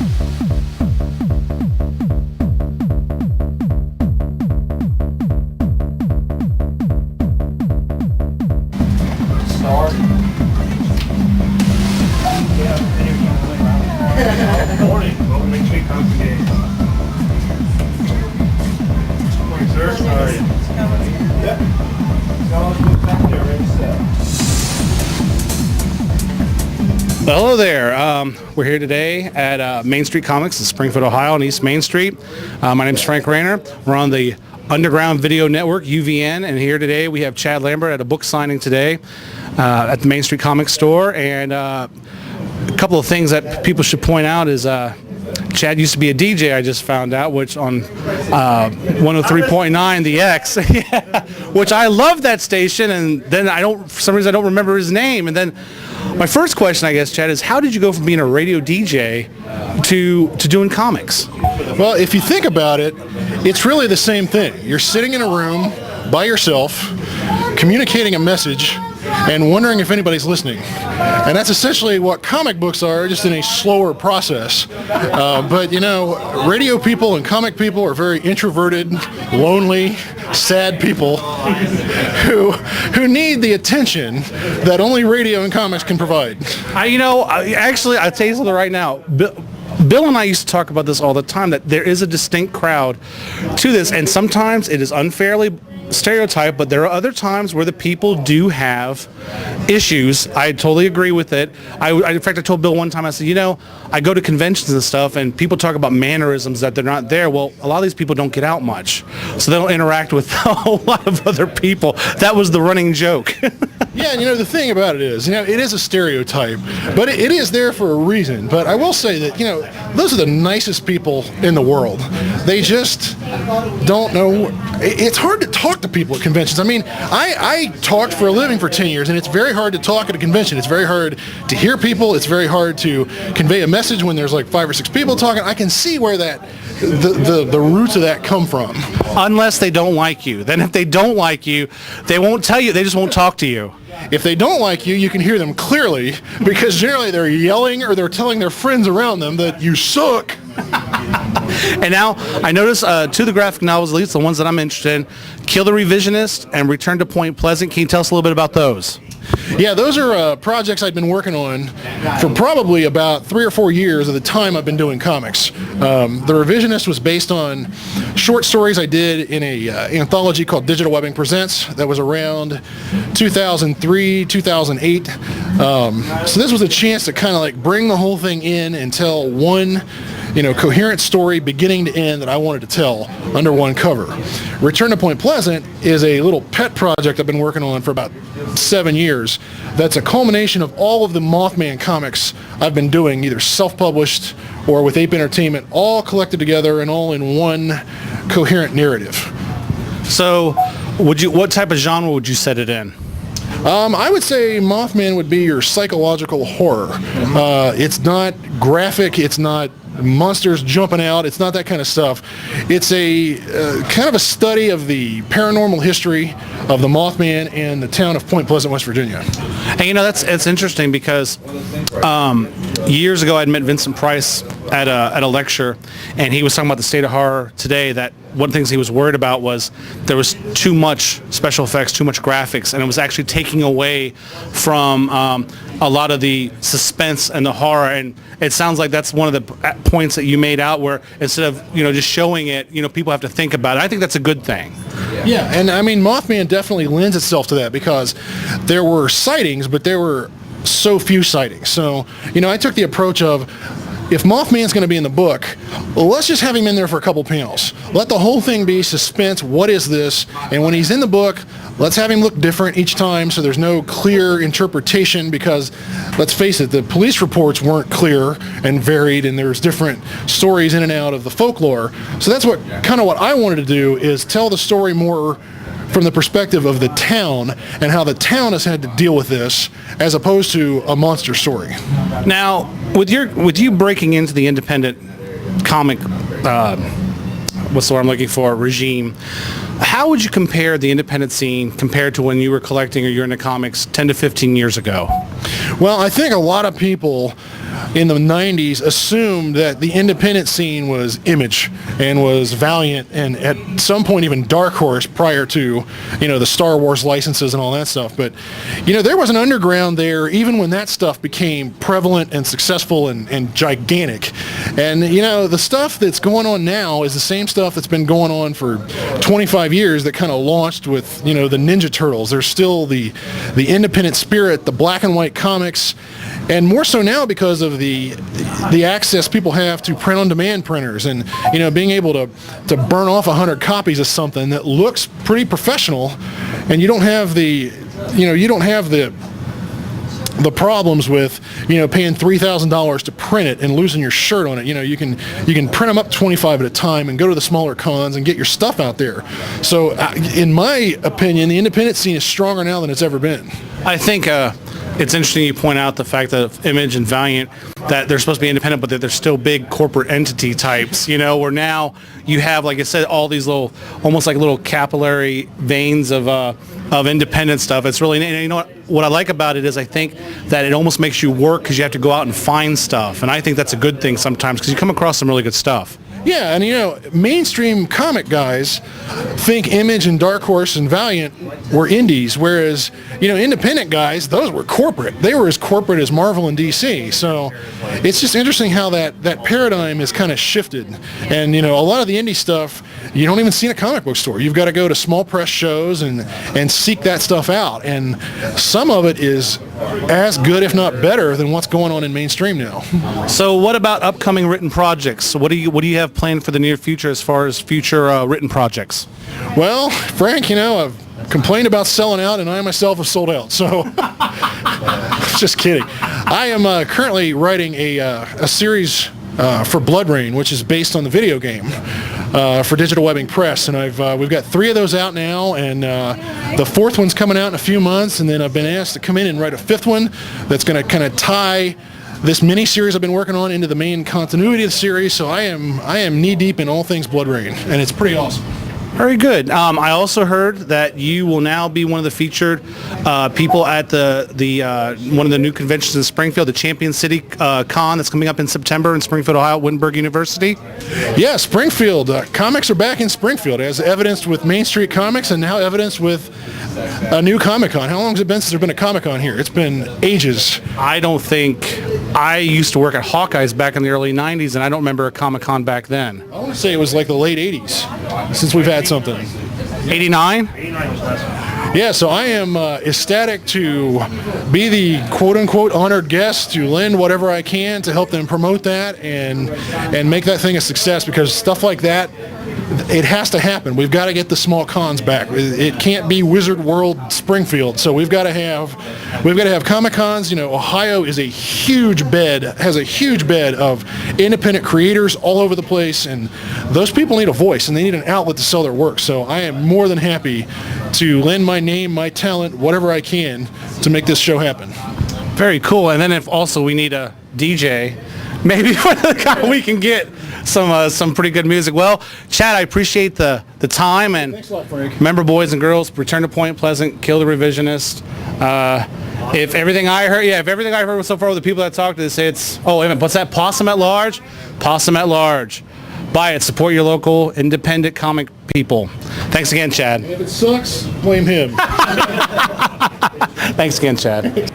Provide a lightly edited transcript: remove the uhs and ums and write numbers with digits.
Good morning. Welcome to Main Street Comics Day. Good morning, sir. How are you? Yep. Back there, ready to set. Well, hello there. We're here today at Main Street Comics in Springfield, Ohio, on East Main Street. My name is Frank Raynor. We're on the Underground Video Network, UVN, and here today we have Chad Lambert at a book signing today at the Main Street Comics store. And a couple of things that people should point out is Chad used to be a DJ, I just found out, which on 103.9 the X, yeah, which I love that station, and then for some reason I don't remember his name. And then my first question, I guess, Chad, is how did you go from being a radio DJ to doing comics? Well, if you think about it, it's really the same thing. You're sitting in a room by yourself, communicating a message, and wondering if anybody's listening. And that's essentially what comic books are, just in a slower process. But, you know, radio people and comic people are very introverted, lonely, sad people who need the attention that only radio and comics can provide. I'll tell you something right now. Bill and I used to talk about this all the time, that there is a distinct crowd to this, and sometimes it is unfairly stereotyped, but there are other times where the people do have issues. I totally agree with it. In fact, I told Bill one time, I said, I go to conventions and stuff, and people talk about mannerisms that they're not there. Well, a lot of these people don't get out much, so they don't interact with a whole lot of other people. That was the running joke. Yeah, and the thing about it is, it is a stereotype, but it is there for a reason. But I will say that, those are the nicest people in the world. They just don't know. It's hard to talk to people at conventions. I mean, I talked for a living for 10 years, and it's very hard to talk at a convention. It's very hard to hear people. It's very hard to convey a message when there's like 5 or 6 people talking. I can see where the roots of that come from. Unless they don't like you. Then if they don't like you, they won't tell you. They just won't talk to you. If they don't like you, you can hear them clearly, because generally they're yelling or they're telling their friends around them that you suck. And now I notice two of the graphic novels, at least the ones that I'm interested in, Kill the Revisionist and Return to Point Pleasant. Can you tell us a little bit about those? Yeah, those are projects I've been working on for probably about 3 or 4 years of the time I've been doing comics. The Revisionist was based on short stories I did in a anthology called Digital Webbing Presents that was around 2003, 2008. So this was a chance to kind of like bring the whole thing in and tell one coherent story beginning to end that I wanted to tell under one cover. Return to Point Pleasant is a little pet project I've been working on for about 7 years. That's a culmination of all of the Mothman comics I've been doing, either self-published or with Ape Entertainment, all collected together and all in one coherent narrative. So, what type of genre would you set it in? I would say Mothman would be your psychological horror. It's not graphic. It's not monsters jumping out. It's not that kind of stuff. It's a kind of a study of the paranormal history of the Mothman and the town of Point Pleasant, West Virginia. And it's interesting because years ago I'd met Vincent Price at a lecture, and he was talking about the state of horror today, that one of the things he was worried about was there was too much special effects, too much graphics, and it was actually taking away from a lot of the suspense and the horror. And it sounds like that's one of the points that you made out, where instead of just showing it, people have to think about it. I think that's a good thing. Yeah, and I mean, Mothman definitely lends itself to that, because there were sightings, but there were so few sightings. So I took the approach of, if Mothman's going to be in the book, well, let's just have him in there for a couple panels. Let the whole thing be suspense. What is this? And when he's in the book, let's have him look different each time, so there's no clear interpretation, because let's face it, the police reports weren't clear and varied, and there's different stories in and out of the folklore. So that's what I wanted to do, is tell the story more from the perspective of the town and how the town has had to deal with this, as opposed to a monster story. Now, with you breaking into the independent comic, what's the word I'm looking for, regime, how would you compare the independent scene compared to when you were collecting or you're into comics 10 to 15 years ago? Well, I think a lot of people in the 90s assumed that the independent scene was Image and was Valiant and at some point even Dark Horse prior to, the Star Wars licenses and all that stuff. But, there was an underground there even when that stuff became prevalent and successful and gigantic. And, the stuff that's going on now is the same stuff that's been going on for 25 years that kind of launched with, the Ninja Turtles. There's still the independent spirit, the black and white comics, and more so now because of the access people have to print-on-demand printers and, being able to burn off 100 copies of something that looks pretty professional, and you don't have the problems with, paying $3,000 to print it and losing your shirt on it. You can print them up 25 at a time and go to the smaller cons and get your stuff out there. So in my opinion, the independent scene is stronger now than it's ever been. I think it's interesting you point out the fact that Image and Valiant, that they're supposed to be independent, but that they're still big corporate entity types, where now you have, like I said, all these little, almost like little capillary veins of independent stuff. It's really, and what I like about it is I think that it almost makes you work because you have to go out and find stuff. And I think that's a good thing sometimes because you come across some really good stuff. Yeah, and mainstream comic guys think Image and Dark Horse and Valiant were indies, whereas, independent guys, those were corporate. They were as corporate as Marvel and DC. So it's just interesting how that paradigm has kind of shifted. And, a lot of the indie stuff, you don't even see in a comic book store. You've got to go to small press shows and seek that stuff out. And some of it is as good, if not better, than what's going on in mainstream now. So what about upcoming written projects? What do you have planned for the near future as far as future written projects? Well, Frank, I've complained about selling out, and I myself have sold out. So, just kidding. I am currently writing a series for Blood Rain, which is based on the video game for Digital Webbing Press, and we've got 3 of those out now, and the 4th one's coming out in a few months, and then I've been asked to come in and write a 5th one that's going to kind of tie this mini-series I've been working on into the main continuity of the series. So I am knee-deep in all things Blood Rain, and it's pretty awesome. Very good. I also heard that you will now be one of the featured people at the one of the new conventions in Springfield, the Champion City Con that's coming up in September in Springfield, Ohio, at Wittenberg University. Yeah, Springfield. Comics are back in Springfield, as evidenced with Main Street Comics and now evidenced with a new Comic-Con. How long has it been since there's been a Comic-Con here? It's been ages. I used to work at Hawkeye's back in the early 90s, and I don't remember a Comic-Con back then. I want to say it was like the late 80s since we've had something. 89? 89 was last one. Yeah, so I am ecstatic to be the quote-unquote honored guest, to lend whatever I can to help them promote that and make that thing a success, because stuff like that, it has to happen. We've got to get the small cons back. It can't be Wizard World Springfield. So we've got to have Comic Cons. Ohio is has a huge bed of independent creators all over the place, and those people need a voice and they need an outlet to sell their work. So I am more than happy to lend my name, my talent, whatever I can to make this show happen. Very cool. And then if also we need a DJ, maybe we can get some pretty good music. Well, Chad, I appreciate the time, and thanks a lot, Frank. Remember, boys and girls, return to Point Pleasant, kill the revisionist. If everything I heard so far with the people that talked to, they say it's, what's that? Possum at Large? Possum at Large. Buy it. Support your local independent comic people. Thanks again, Chad. If it sucks, blame him. Thanks again, Chad.